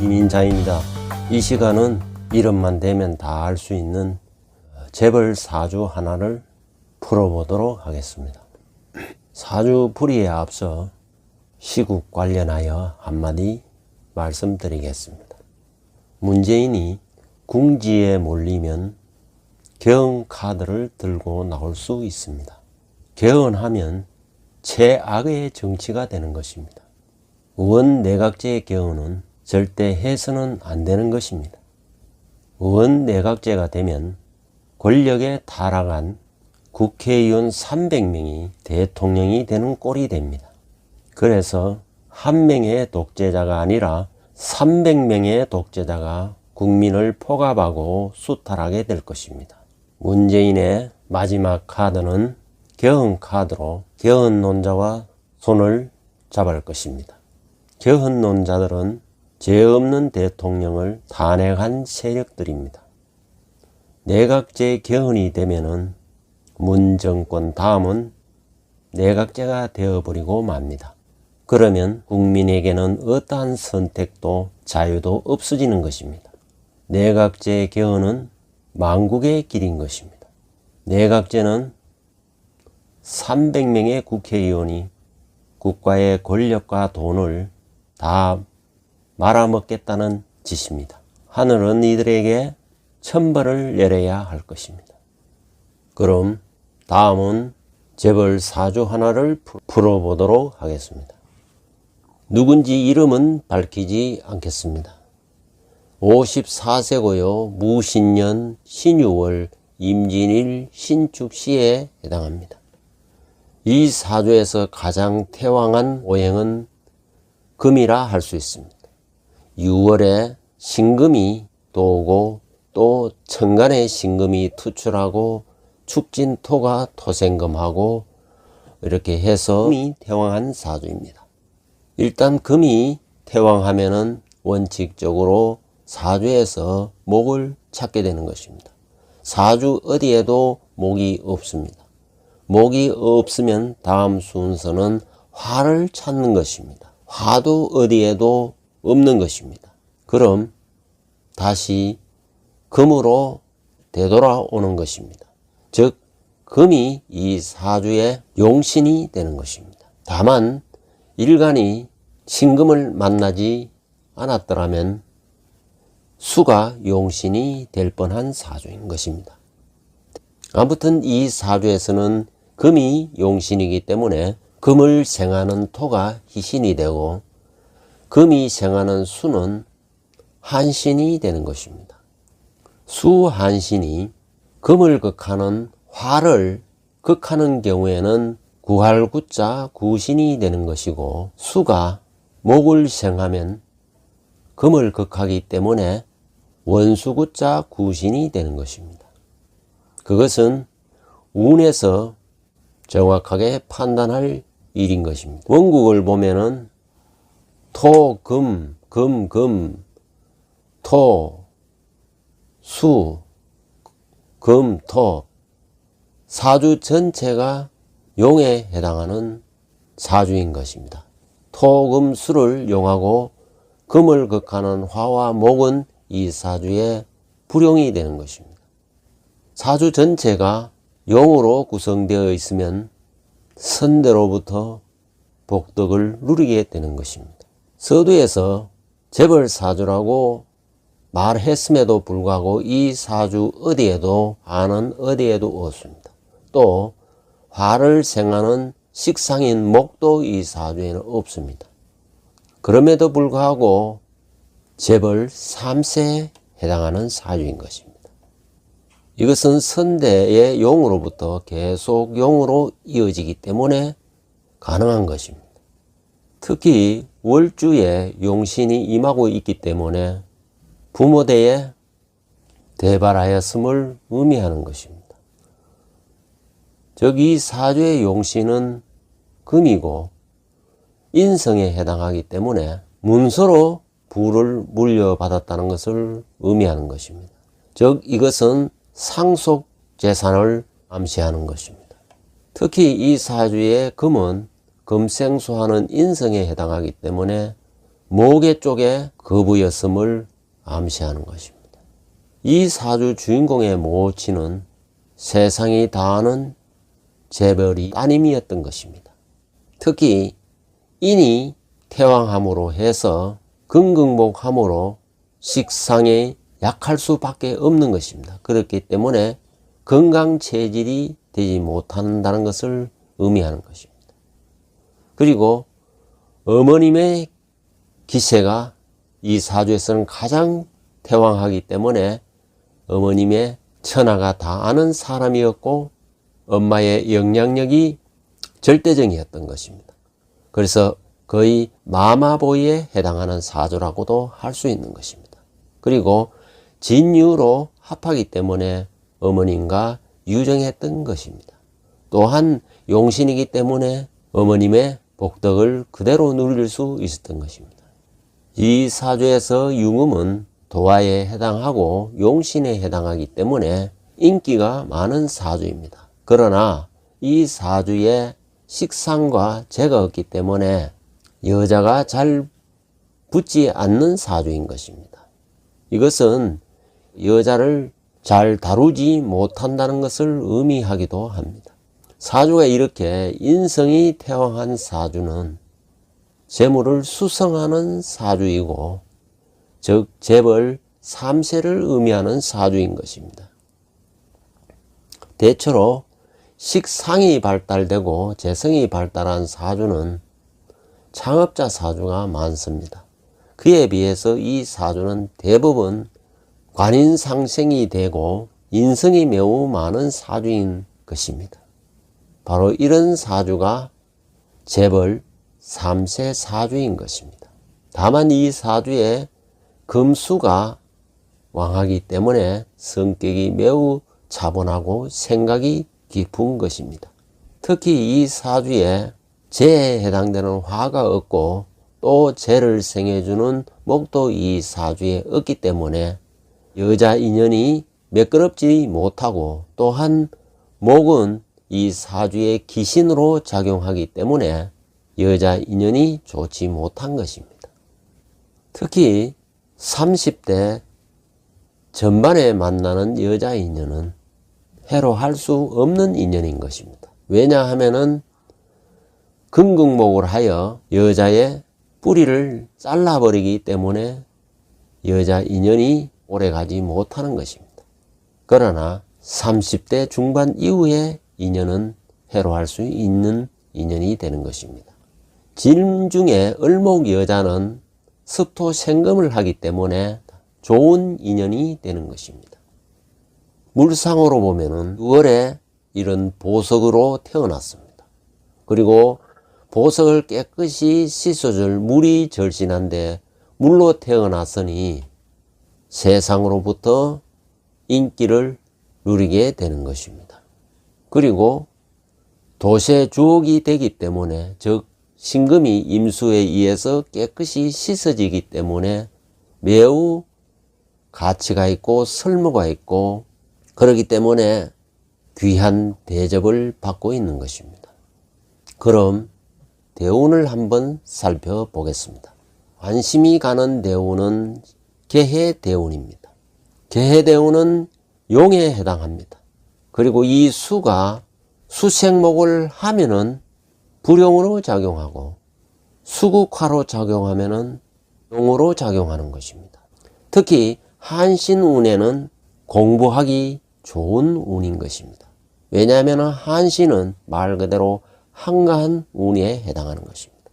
김인자입니다. 이 시간은 이름만 대면 다 알 수 있는 재벌 사주 하나를 풀어보도록 하겠습니다. 사주 풀이에 앞서 시국 관련하여 한마디 말씀드리겠습니다. 문재인이 궁지에 몰리면 개헌 카드를 들고 나올 수 있습니다. 개헌하면 최악의 정치가 되는 것입니다. 의원 내각제 개헌은 절대 해서는 안 되는 것입니다. 의원 내각제가 되면 권력에 타락한 국회의원 300명이 대통령이 되는 꼴이 됩니다. 그래서 한 명의 독재자가 아니라 300명의 독재자가 국민을 포갑하고 수탈하게 될 것입니다. 문재인의 마지막 카드는 개헌 카드로 개헌론자와 손을 잡을 것입니다. 개헌론자들은 죄 없는 대통령을 탄핵한 세력들입니다. 내각제 개헌이 되면은 문 정권 다음은 내각제가 되어버리고 맙니다. 그러면 국민에게는 어떠한 선택도 자유도 없어지는 것입니다. 내각제 개헌은 망국의 길인 것입니다. 내각제는 300명의 국회의원이 국가의 권력과 돈을 다 말아먹겠다는 짓입니다. 하늘은 이들에게 천벌을 내려야 할 것입니다. 그럼 다음은 재벌 사주 하나를 풀어보도록 하겠습니다. 누군지 이름은 밝히지 않겠습니다. 54세고요. 무신년 신유월 임진일 신축시에 해당합니다. 이 사주에서 가장 태왕한 오행은 금이라 할 수 있습니다. 6월에 신금이 또 오고 또 천간에 신금이 투출하고 축진토가 토생금하고 이렇게 해서 금이 태왕한 사주입니다. 일단 금이 태왕하면은 원칙적으로 사주에서 목을 찾게 되는 것입니다. 사주 어디에도 목이 없습니다. 목이 없으면 다음 순서는 화를 찾는 것입니다. 화도 어디에도 없는 것입니다. 그럼 다시 금으로 되돌아오는 것입니다. 즉 금이 이 사주의 용신이 되는 것입니다. 다만 일간이 신금을 만나지 않았더라면 수가 용신이 될 뻔한 사주인 것입니다. 아무튼 이 사주에서는 금이 용신이기 때문에 금을 생하는 토가 희신이 되고 금이 생하는 수는 한신이 되는 것입니다. 수 한신이 금을 극하는 화를 극하는 경우에는 구할구자 구신이 되는 것이고 수가 목을 생하면 금을 극하기 때문에 원수구자 구신이 되는 것입니다. 그것은 운에서 정확하게 판단할 일인 것입니다. 원국을 보면은 토, 금, 토, 수, 금, 토 사주 전체가 용에 해당하는 사주인 것입니다. 토, 금, 수를 용하고 금을 극하는 화와 목은 이 사주의 불용이 되는 것입니다. 사주 전체가 용으로 구성되어 있으면 선대로부터 복덕을 누리게 되는 것입니다. 서두에서 재벌 사주라고 말했음에도 불구하고 이 사주 어디에도 화는 어디에도 없습니다. 또 화를 생하는 식상인 목도 이 사주에는 없습니다. 그럼에도 불구하고 재벌 3세에 해당하는 사주인 것입니다. 이것은 선대의 용으로부터 계속 용으로 이어지기 때문에 가능한 것입니다. 특히 월주에 용신이 임하고 있기 때문에 부모대에 대발하였음을 의미하는 것입니다. 즉 이 사주의 용신은 금이고 인성에 해당하기 때문에 문서로 부를 물려받았다는 것을 의미하는 것입니다. 즉 이것은 상속 재산을 암시하는 것입니다. 특히 이 사주의 금은 금생수하는 인성에 해당하기 때문에 목의 쪽에 거부였음을 암시하는 것입니다. 이 사주 주인공의 모친은 세상이 다 아는 재벌이 따님이었던 것입니다. 특히 인이 태왕함으로 해서 금극목함으로 식상에 약할 수밖에 없는 것입니다. 그렇기 때문에 건강 체질이 되지 못한다는 것을 의미하는 것입니다. 그리고 어머님의 기세가 이 사주에서는 가장 태왕하기 때문에 어머님의 천하가 다 아는 사람이었고 엄마의 영향력이 절대적이었던 것입니다. 그래서 거의 마마보이에 해당하는 사주라고도 할 수 있는 것입니다. 그리고 진유로 합하기 때문에 어머님과 유정했던 것입니다. 또한 용신이기 때문에 어머님의 복덕을 그대로 누릴 수 있었던 것입니다. 이 사주에서 융음은 도화에 해당하고 용신에 해당하기 때문에 인기가 많은 사주입니다. 그러나 이 사주에 식상과 재가 없기 때문에 여자가 잘 붙지 않는 사주인 것입니다. 이것은 여자를 잘 다루지 못한다는 것을 의미하기도 합니다. 사주가 이렇게 인성이 태왕한 사주는 재물을 수성하는 사주이고 즉 재벌 3세를 의미하는 사주인 것입니다. 대체로 식상이 발달되고 재성이 발달한 사주는 창업자 사주가 많습니다. 그에 비해서 이 사주는 대부분 관인상생이 되고 인성이 매우 많은 사주인 것입니다. 바로 이런 사주가 재벌 3세 사주인 것입니다. 다만 이 사주에 금수가 왕하기 때문에 성격이 매우 차분하고 생각이 깊은 것입니다. 특히 이 사주에 재에 해당되는 화가 없고 또 재를 생해주는 목도 이 사주에 없기 때문에 여자 인연이 매끄럽지 못하고 또한 목은 이 사주의 기신으로 작용하기 때문에 여자 인연이 좋지 못한 것입니다. 특히 30대 전반에 만나는 여자 인연은 해로할 수 없는 인연인 것입니다. 왜냐하면은 금극목을 하여 여자의 뿌리를 잘라버리기 때문에 여자 인연이 오래가지 못하는 것입니다. 그러나 30대 중반 이후에 인연은 해로할 수 있는 인연이 되는 것입니다. 진 중에 을목 여자는 습토 생금을 하기 때문에 좋은 인연이 되는 것입니다. 물상으로 보면은 6월에 이런 보석으로 태어났습니다. 그리고 보석을 깨끗이 씻어줄 물이 절신한데 물로 태어났으니 세상으로부터 인기를 누리게 되는 것입니다. 그리고 도세 주옥이 되기 때문에 즉 신금이 임수에 의해서 깨끗이 씻어지기 때문에 매우 가치가 있고 설모가 있고 그렇기 때문에 귀한 대접을 받고 있는 것입니다. 그럼 대운을 한번 살펴보겠습니다. 관심이 가는 대운은 개해대운입니다. 개해대운은 용에 해당합니다. 그리고 이 수가 수생목을 하면은 불용으로 작용하고 수국화로 작용하면은 용으로 작용하는 것입니다. 특히 한신운에는 공부하기 좋은 운인 것입니다. 왜냐하면 한신은 말 그대로 한가한 운에 해당하는 것입니다.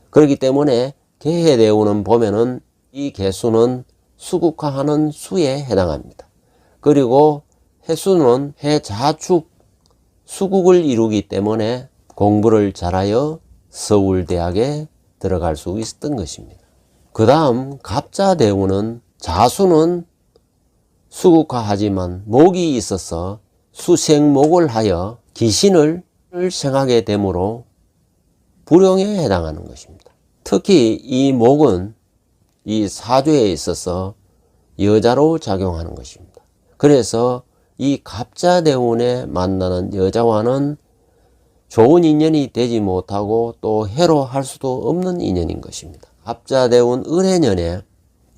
그렇기 때문에 개해대운은 보면은 이 개수는 수국화하는 수에 해당합니다. 그리고 해수는 해자축 수국을 이루기 때문에 공부를 잘하여 서울대학에 들어갈 수 있었던 것입니다. 그 다음 갑자대운은 자수는 수국화하지만 목이 있어서 수생목을 하여 기신을 생하게 되므로 불용에 해당하는 것입니다. 특히 이 목은 이 사주에 있어서 여자로 작용하는 것입니다. 그래서 이 갑자대운에 만나는 여자와는 좋은 인연이 되지 못하고 또 해로할 수도 없는 인연인 것입니다. 합자대운 을해년에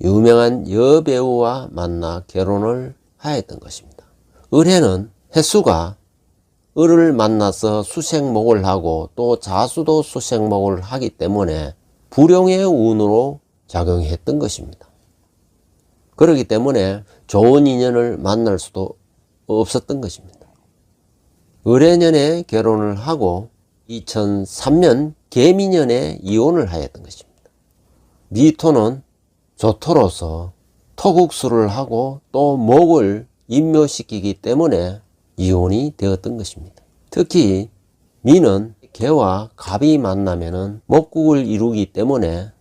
유명한 여배우와 만나 결혼을 하였던 것입니다. 을해는 해수가 을을 만나서 수생목을 하고 또 자수도 수생목을 하기 때문에 불용의 운으로 작용했던 것입니다. 그렇기 때문에 좋은 인연을 만날 수도 없었던 것입니다. 을해년에 결혼을 하고 2003년 개미년에 이혼을 하였던 것입니다. 미토는 조토로서 토국수를 하고 또 목을 인묘시키기 때문에 이혼이 되었던 것입니다. 특히 미는 개와 갑이 만나면은 목국을 이루기 때문에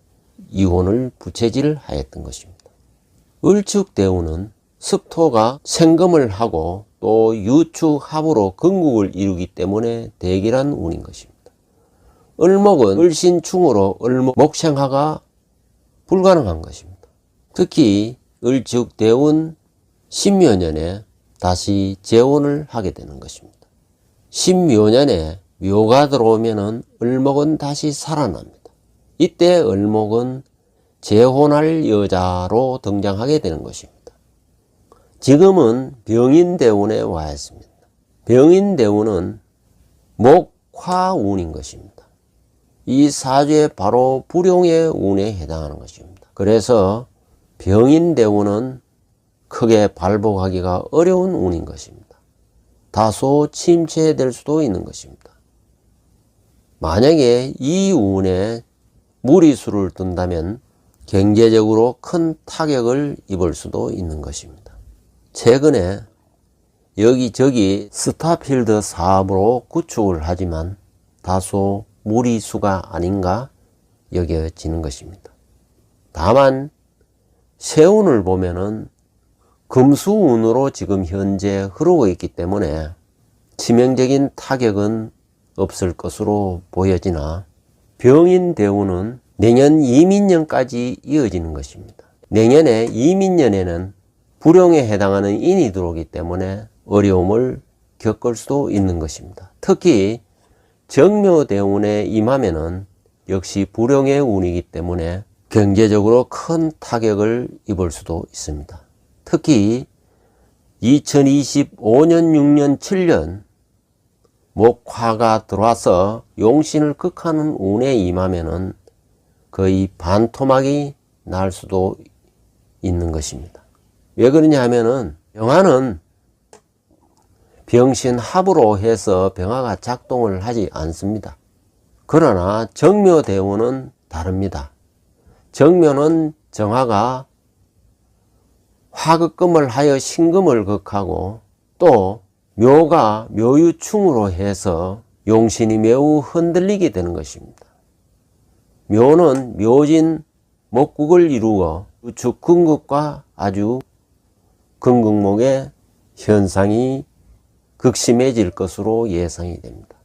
이혼을 부채질하였던 것입니다. 을축대운은 습토가 생금을 하고 또 유축합으로 건국을 이루기 때문에 대길한 운인 것입니다. 을목은 을신충으로 을목생화가 불가능한 것입니다. 특히 을축대운 신묘년에 다시 재혼을 하게 되는 것입니다. 신묘년에 묘가 들어오면은 을목은 다시 살아납니다. 이때 을목은 재혼할 여자로 등장하게 되는 것입니다. 지금은 병인대운에 와 있습니다. 병인대운은 목화운인 것입니다. 이 사주에 바로 불용의 운에 해당하는 것입니다. 그래서 병인대운은 크게 발복하기가 어려운 운인 것입니다. 다소 침체될 수도 있는 것입니다. 만약에 이 운에 무리수를 둔다면 경제적으로 큰 타격을 입을 수도 있는 것입니다. 최근에 여기저기 스타필드 사업으로 구축을 하지만 다소 무리수가 아닌가 여겨지는 것입니다. 다만 세운을 보면은 금수운으로 지금 현재 흐르고 있기 때문에 치명적인 타격은 없을 것으로 보여지나 병인대운은 내년 이민년까지 이어지는 것입니다. 내년에 이민년에는 불용에 해당하는 인이 들어오기 때문에 어려움을 겪을 수도 있는 것입니다. 특히 정묘대운에 임하면은 역시 불용의 운이기 때문에 경제적으로 큰 타격을 입을 수도 있습니다. 특히 2025년, 6년, 7년 목화가 들어와서 용신을 극하는 운에 임하면은 거의 반토막이 날 수도 있는 것입니다. 왜 그러냐 하면은 병화는 병신합으로 해서 병화가 작동을 하지 않습니다. 그러나 정묘대운은 다릅니다. 정묘는 정화가 화극금을 하여 신금을 극하고 또 묘가 묘유충으로 해서 용신이 매우 흔들리게 되는 것입니다. 묘는 묘진 목국을 이루어 유축 근극과 아주 근극목의 현상이 극심해질 것으로 예상이 됩니다.